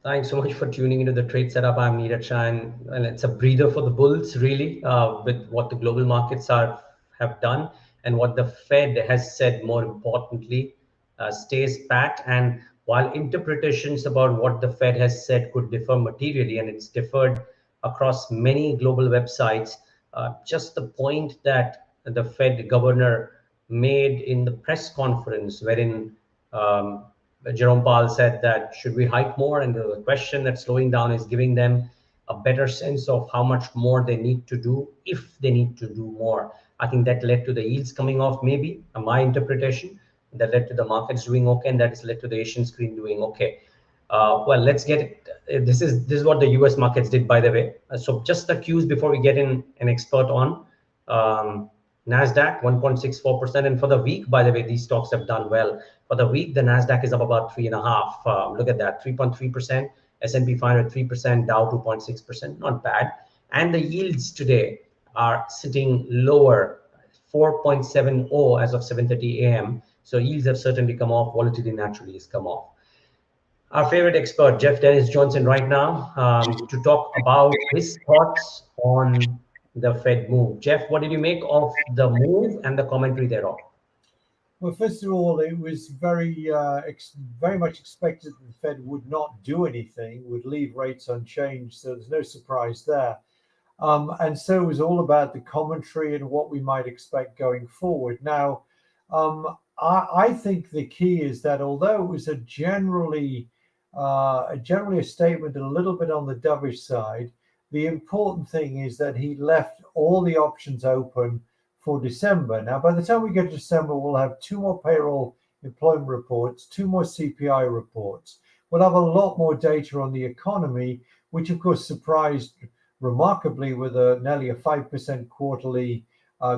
Thanks so much for tuning into the trade setup. I'm Neeraj Shah, and it's a breather for the bulls, really, with what the global markets have done and what the Fed has said. More importantly, stays pat. And while interpretations about what the Fed has said could differ materially, and it's differed across many global websites, just the point that the Fed governor made in the press conference, wherein Jerome Powell said that should we hike more? And the question that slowing down is giving them a better sense of how much more they need to do if they need to do more. I think that led to the yields coming off, maybe my interpretation. That led to the markets doing okay, and that has led to the Asian screen doing okay. Well, let's get it. This is what the U.S. markets did, by the way. So just the cues before we get in an expert on. Nasdaq 1.64%, and for the week, by the way, these stocks have done well. For the week, the Nasdaq is up about 3.5. Look at that, 3.3%. S&P 500 3%, Dow 2.6%, not bad. And the yields today are sitting lower, 4.70 as of 7:30 a.m. So yields have certainly come off. Volatility naturally has come off. Our favorite expert, Jeff Dennis Johnson, right now to talk about his thoughts on the Fed move. Jeff, what did you make of the move and the commentary thereof? Well, first of all, it was very much expected that the Fed would not do anything, would leave rates unchanged. So there's no surprise there. And so it was all about the commentary and what we might expect going forward. Now, I think the key is that although it was a generally a statement a little bit on the dovish side, the important thing is that he left all the options open for December. Now, by the time we get to December, we'll have two more payroll employment reports, two more CPI reports. We'll have a lot more data on the economy, which of course surprised remarkably with nearly a 5% quarterly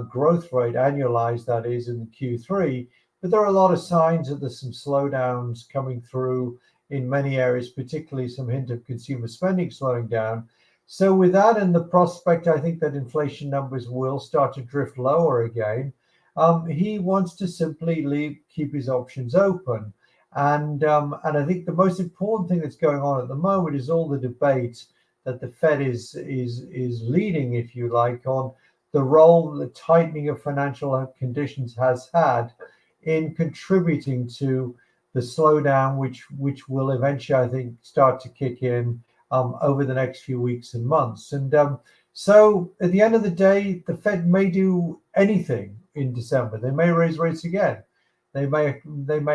growth rate, annualized that is, in Q3. But there are a lot of signs that there's some slowdowns coming through in many areas, particularly some hint of consumer spending slowing down. So with that and the prospect, I think that inflation numbers will start to drift lower again. He wants to simply keep his options open. And I think the most important thing that's going on at the moment is all the debate that the Fed is leading, if you like, on the role the tightening of financial conditions has had in contributing to the slowdown, which will eventually, I think, start to kick in over the next few weeks and months. And so at the end of the day, the Fed may do anything in December. They may raise rates again. They may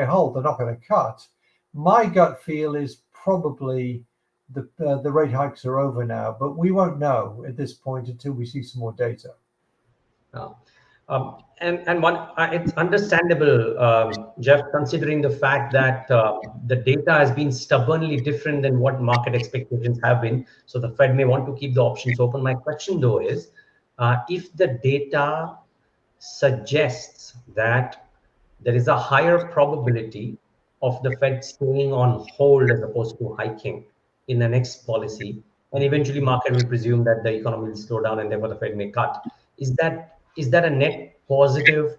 hold. They're not going to cut. My gut feel is probably the rate hikes are over now, but we won't know at this point until we see some more data. It's understandable, Jeff, considering the fact that the data has been stubbornly different than what market expectations have been. So the Fed may want to keep the options open. My question, though, is if the data suggests that there is a higher probability of the Fed staying on hold as opposed to hiking in the next policy, and eventually market will presume that the economy will slow down and therefore the Fed may cut. Is that a net positive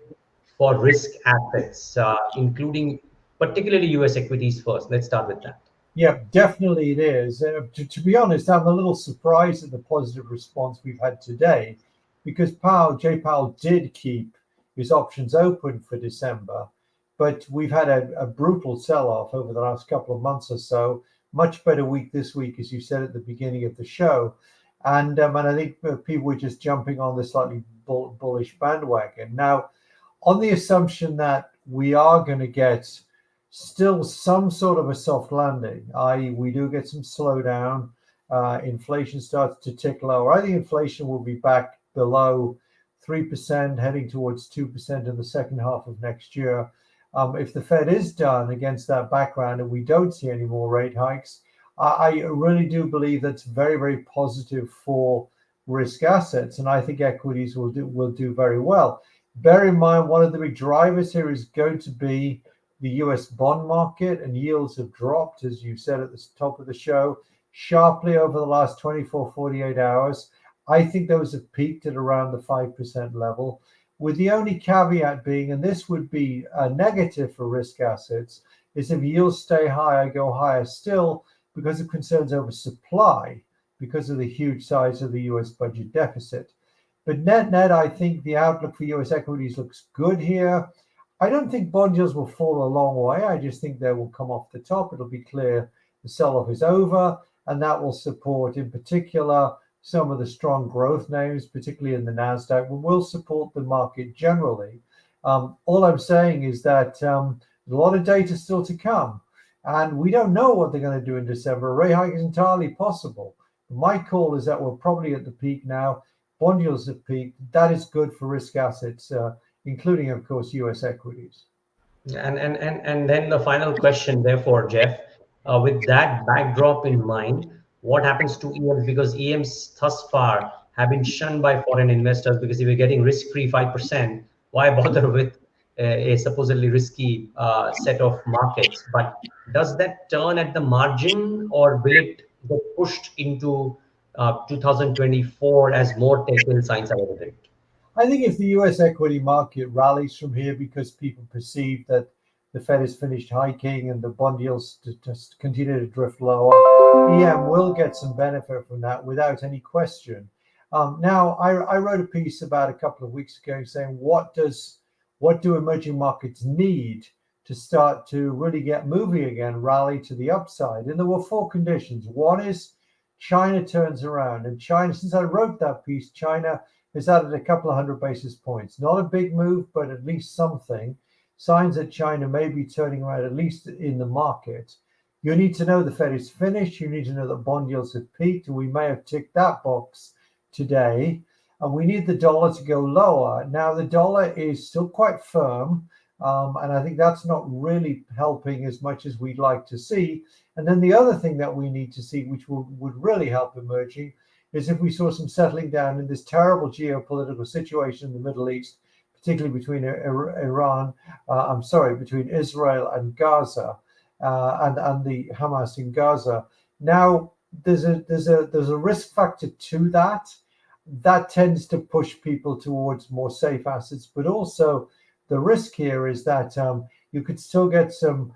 for risk assets, including particularly U.S. equities first? Let's start with that. Yeah, definitely it is. To be honest, I'm a little surprised at the positive response we've had today, because Jay Powell did keep his options open for December, but we've had a brutal sell-off over the last couple of months or so. Much better week this week, as you said at the beginning of the show. And I think people were just jumping on the slightly bullish bandwagon. Now, on the assumption that we are going to get still some sort of a soft landing, i.e. we do get some slowdown, inflation starts to tick lower. I think inflation will be back below 3%, heading towards 2% in the second half of next year. If the Fed is done against that background and we don't see any more rate hikes, I really do believe that's very, very positive for risk assets, and I think equities will do very well. Bear in mind, one of the big drivers here is going to be the U.S. bond market, and yields have dropped, as you said at the top of the show, sharply over the last 24, 48 hours. I think those have peaked at around the 5% level, with the only caveat being, and this would be a negative for risk assets, is if yields stay higher, go higher still, because of concerns over supply, because of the huge size of the US budget deficit. But net net, I think the outlook for US equities looks good here. I don't think bond yields will fall a long way. I just think they will come off the top. It'll be clear the sell off is over, and that will support, in particular, some of the strong growth names, particularly in the NASDAQ, will support the market generally. All I'm saying is that a lot of data still to come, and we don't know what they're going to do in December. A rate hike is entirely possible. My call is that we're probably at the peak now. Bond yields have peaked. That is good for risk assets, including, of course, US equities. And then the final question, therefore, Jeff, with that backdrop in mind, what happens to EMs? Because EMs thus far have been shunned by foreign investors because if you're getting risk-free 5%, why bother with a supposedly risky set of markets? But does that turn at the margin, or will it get pushed into 2024 as more telltale signs are evident? I think if the US equity market rallies from here because people perceive that the Fed has finished hiking and the bond yields just continue to drift lower, EM will get some benefit from that without any question. Now, I wrote a piece about a couple of weeks ago saying what do emerging markets need to start to really get moving again, rally to the upside? And there were four conditions. One is China turns around, and China, since I wrote that piece, China is added a couple of hundred basis points. Not a big move, but at least something. Signs that China may be turning around, at least in the market. You need to know the Fed is finished. You need to know that bond yields have peaked, and we may have ticked that box today. And we need the dollar to go lower. Now, the dollar is still quite firm, and I think that's not really helping as much as we'd like to see. And then the other thing that we need to see, which would really help emerging, is if we saw some settling down in this terrible geopolitical situation in the Middle East, particularly between between Israel and Gaza, and the Hamas in Gaza. Now, there's a risk factor to that. That tends to push people towards more safe assets, but also the risk here is that you could still get some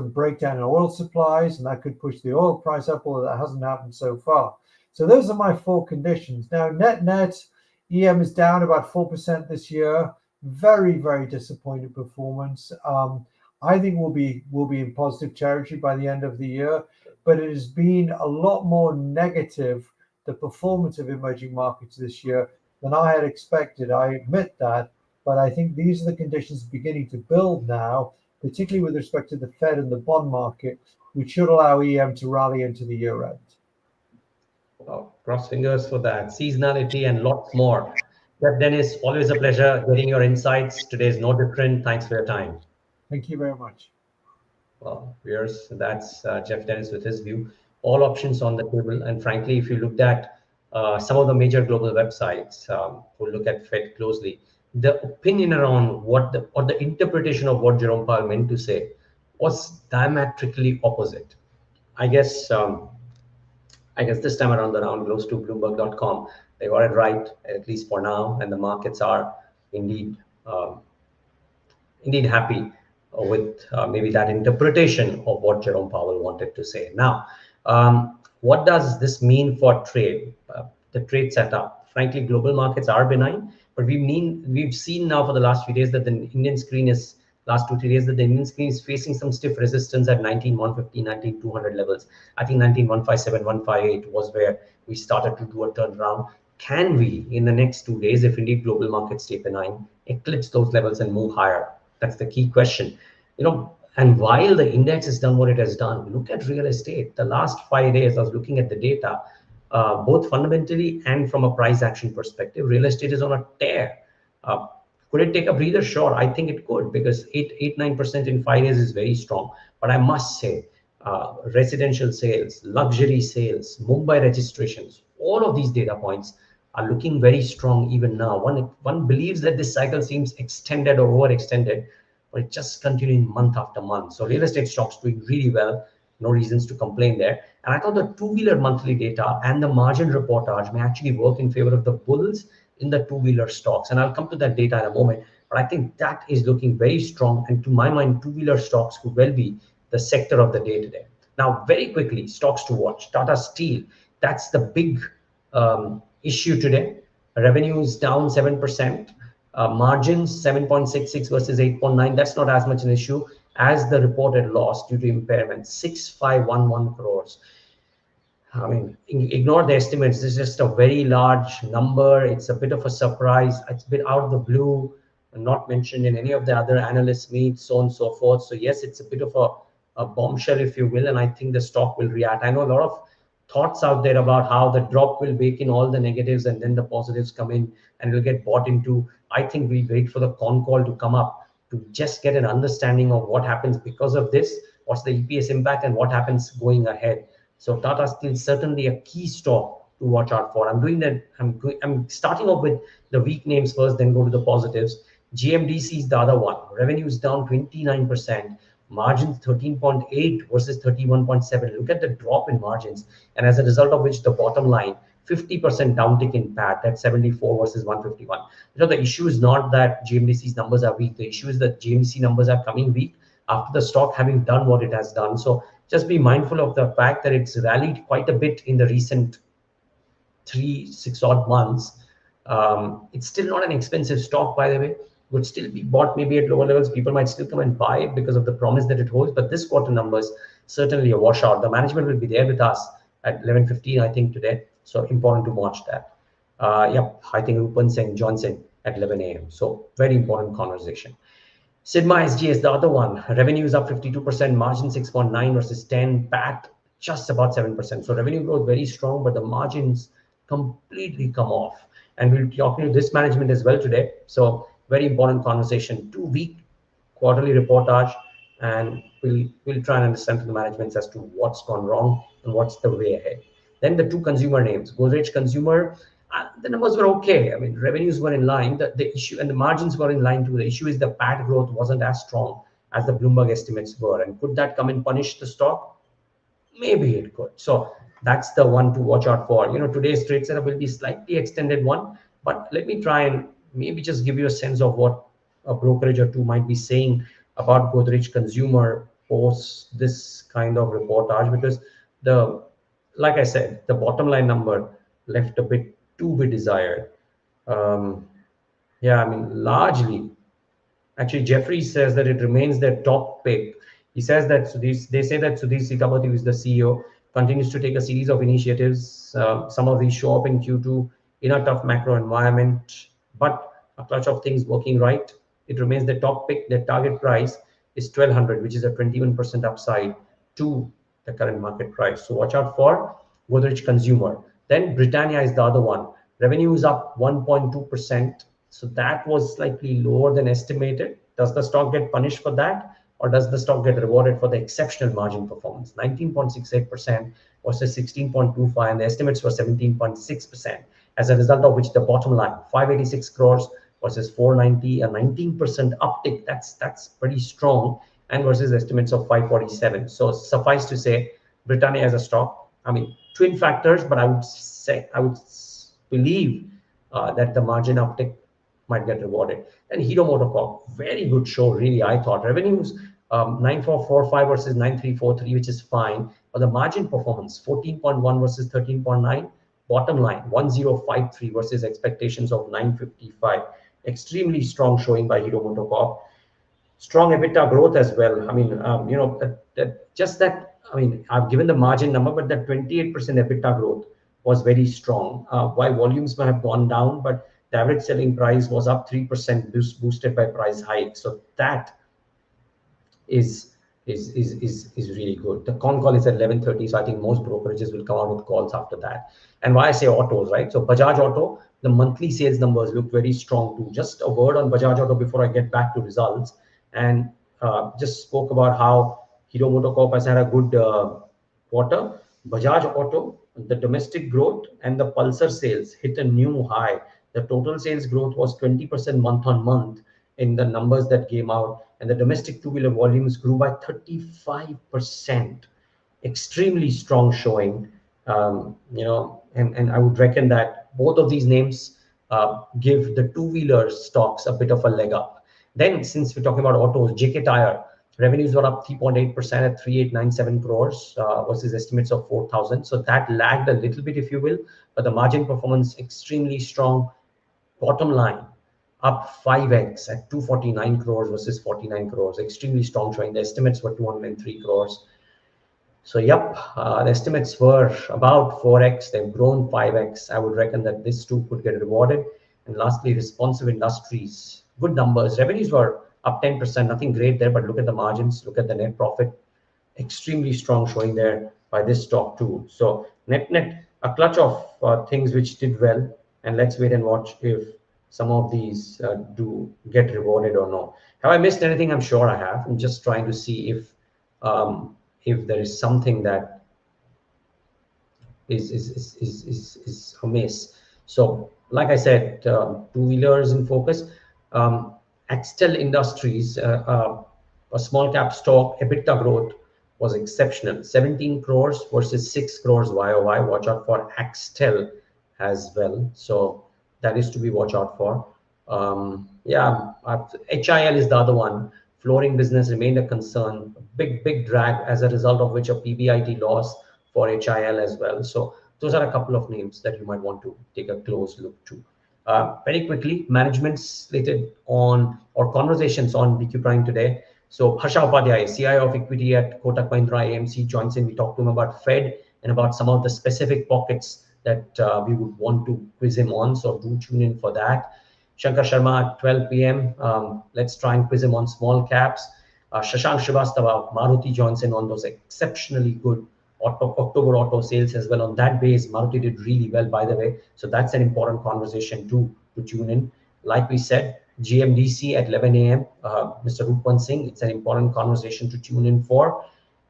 breakdown in oil supplies, and that could push the oil price up, although that hasn't happened so far. So those are my four conditions. Now, net, EM is down about 4% this year. Very, very disappointing performance. I think we'll be in positive territory by the end of the year, but it has been a lot more negative, the performance of emerging markets this year, than I had expected. I admit that, but I think these are the conditions beginning to build now, particularly with respect to the Fed and the bond market, which should allow EM to rally into the year end. Well, cross fingers for that. Seasonality and lots more. Jeff Dennis, always a pleasure getting your insights. Today is no different. Thanks for your time. Thank you very much. Well, viewers, that's Jeff Dennis with his view. All options on the table. And frankly, if you looked at some of the major global websites who look at Fed closely, the opinion around what the interpretation of what Jerome Powell meant to say was diametrically opposite. I guess this time around the round goes to Bloomberg.com. They got it right, at least for now, and the markets are indeed happy with maybe that interpretation of what Jerome Powell wanted to say. Now, what does this mean for trade? The trade setup. Frankly, global markets are benign, but we've seen now for the last few days that the Indian screen is last 2-3 days that the Indian screen is facing some stiff resistance at 19,150, 19,200 levels. I think 19,157, 158 was where we started to do a turnaround. Can we, in the next 2 days, if indeed global markets stay benign, eclipse those levels and move higher? That's the key question. And while the index has done what it has done, look at real estate. The last 5 days, I was looking at the data, both fundamentally and from a price action perspective, real estate is on a tear. Could it take a breather? Sure, I think it could, because 8-9% in 5 days is very strong. But I must say, residential sales, luxury sales, Mumbai registrations, all of these data points are looking very strong even now. One believes that this cycle seems extended or overextended, but it's just continuing month after month. So real estate stocks doing really well. No reasons to complain there. And I thought the two-wheeler monthly data and the margin reportage may actually work in favor of the bulls in the two-wheeler stocks. And I'll come to that data in a moment. But I think that is looking very strong. And to my mind, two-wheeler stocks could well be the sector of the day today. Now, very quickly, stocks to watch. Tata Steel, that's the big issue today. Revenue is down 7%. Margins 7.66 versus 8.9. That's not as much an issue as the reported loss due to impairment, 6,511 crores. I mean, ignore the estimates. This is just a very large number. It's a bit of a surprise. It's a bit out of the blue, not mentioned in any of the other analyst meets, so on and so forth. So yes, it's a bit of a bombshell, if you will, and I think the stock will react. I know a lot of thoughts out there about how the drop will bake in all the negatives and then the positives come in and it'll get bought into. I think we wait for the con call to come up to just get an understanding of what happens because of this, what's the EPS impact, and what happens going ahead. So Tata Steel is certainly a key stock to watch out for. I'm doing that. I'm starting off with the weak names first, then go to the positives. GMDC is the other one. Revenue is down 29%. Margins 13.8 versus 31.7. Look at the drop in margins, and as a result of which, the bottom line 50% downtick in PAT. That's 74 versus 151. The issue is not that GMDC's numbers are weak. The issue is that GMDC numbers are coming weak after the stock having done what it has done. So just be mindful of the fact that it's rallied quite a bit in the recent 6 odd months. It's still not an expensive stock, by the way. Would still be bought maybe at lower levels. People might still come and buy it because of the promise that it holds. But this quarter numbers certainly a washout. The management will be there with us at 11:15, I think, today. So important to watch that. Yep, I think Rupan Singh Johnson at 11 a.m. So very important conversation. Sigma SG is the other one. Revenue is up 52%, margin 6.9 versus 10, PAT just about 7%. So revenue growth very strong, but the margins completely come off. And we'll be talking to this management as well today. So very important conversation. 2-week quarterly reportage, and we'll try and understand from the management as to what's gone wrong and what's the way ahead. Then the two consumer names, Godrej Consumer, the numbers were okay. I mean, revenues were in line. The issue and the margins were in line too. The issue is the PAT growth wasn't as strong as the Bloomberg estimates were. And could that come and punish the stock? Maybe it could. So that's the one to watch out for. Today's trade setup will be slightly extended one, but let me try and maybe just give you a sense of what a brokerage or two might be saying about Godrej Consumer post this kind of reportage, because like I said, the bottom line number left a bit to be desired. Yeah, I mean, largely, actually, Jeffrey says that it remains their top pick. He says that they say that Sudhir Sitapati, who is the CEO, continues to take a series of initiatives. Some of these show up in Q2 in a tough macro environment, but a clutch of things working right. It remains the top pick. Their target price is 1,200, which is a 21% upside to the current market price. So watch out for Godrej Consumer. Then Britannia is the other one. Revenue is up 1.2%. So that was slightly lower than estimated. Does the stock get punished for that? Or does the stock get rewarded for the exceptional margin performance? 19.68% versus 16.25%, and the estimates were 17.6%. As a result of which, the bottom line, 586 crores versus 490, a 19% uptick. That's pretty strong, and versus estimates of 547. So suffice to say, Britannia as a stock, I mean, twin factors, but I would believe that the margin uptick might get rewarded. And Hero MotoCorp, very good show, really, I thought. Revenues 9445 versus 9343, which is fine. But the margin performance, 14.1 versus 13.9. Bottom line, 1053 versus expectations of 955. Extremely strong showing by Hero MotoCorp. Strong EBITDA growth as well. I mean, I mean, I've given the margin number, but that 28% EBITDA growth was very strong. While volumes may have gone down, but the average selling price was up 3%, boosted by price hike. So that is really good. The con call is at 11:30, so I think most brokerages will come out with calls after that. And why I say autos, right? So Bajaj Auto, the monthly sales numbers look very strong too. Just a word on Bajaj Auto before I get back to results, and just spoke about how Hero MotoCorp has had a good quarter. Bajaj Auto, the domestic growth and the Pulsar sales hit a new high. The total sales growth was 20% month on month in the numbers that came out, and the domestic two-wheeler volumes grew by 35%. Extremely strong showing, and I would reckon that both of these names give the two-wheeler stocks a bit of a leg up. Then, since we're talking about autos, JK Tire, Revenues were up 3.8% at 3897 crores versus estimates of 4,000. So that lagged a little bit, if you will, but the margin performance extremely strong. Bottom line, up 5x at 249 crores versus 49 crores. Extremely strong showing. The estimates were 203 crores. So, yep, the estimates were about 4x. They've grown 5x. I would reckon that this too could get rewarded. And lastly, responsive industries. Good numbers. Revenues were up 10%. Nothing great there, but look at the margins. Look at the net profit. Extremely strong showing there by this stock too. So, net, a clutch of things which did well. And let's wait and watch if some of these do get rewarded or not. Have I missed anything? I'm sure I have. I'm just trying to see if there is something that is amiss. So, like I said, two-wheelers in focus. Um, Axtel Industries, a small cap stock, EBITDA growth was exceptional. 17 crores versus 6 crores YOY. Watch out for Axtel as well. So that is to be watch out for. Yeah, HIL is the other one. Flooring business remained a concern, big drag as a result of which a PBIT loss for HIL as well. So those are a couple of names that you might want to take a close look to. Very quickly, management slated on or conversations on BQ Prime today. So Harsha Upadhyay, CIO of equity at Kotak Mahindra AMC, joins in. We talked to him about Fed and about some of the specific pockets that we would want to quiz him on. So do tune in for that. Shankar Sharma at 12 p.m. Let's try and quiz him on small caps. Shashank Srivastava, Maruti joins in on those exceptionally good October auto sales as well. On that base, Maruti did really well, by the way. So that's an important conversation too to tune in. Like we said, GMDC at 11 a.m. Mr. Rupwan Singh, it's an important conversation to tune in for.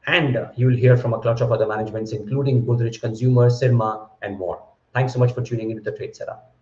And you will hear from a clutch of other managements, including Godrej Consumer, Sirma, and more. Thanks so much for tuning into the Trade Setup.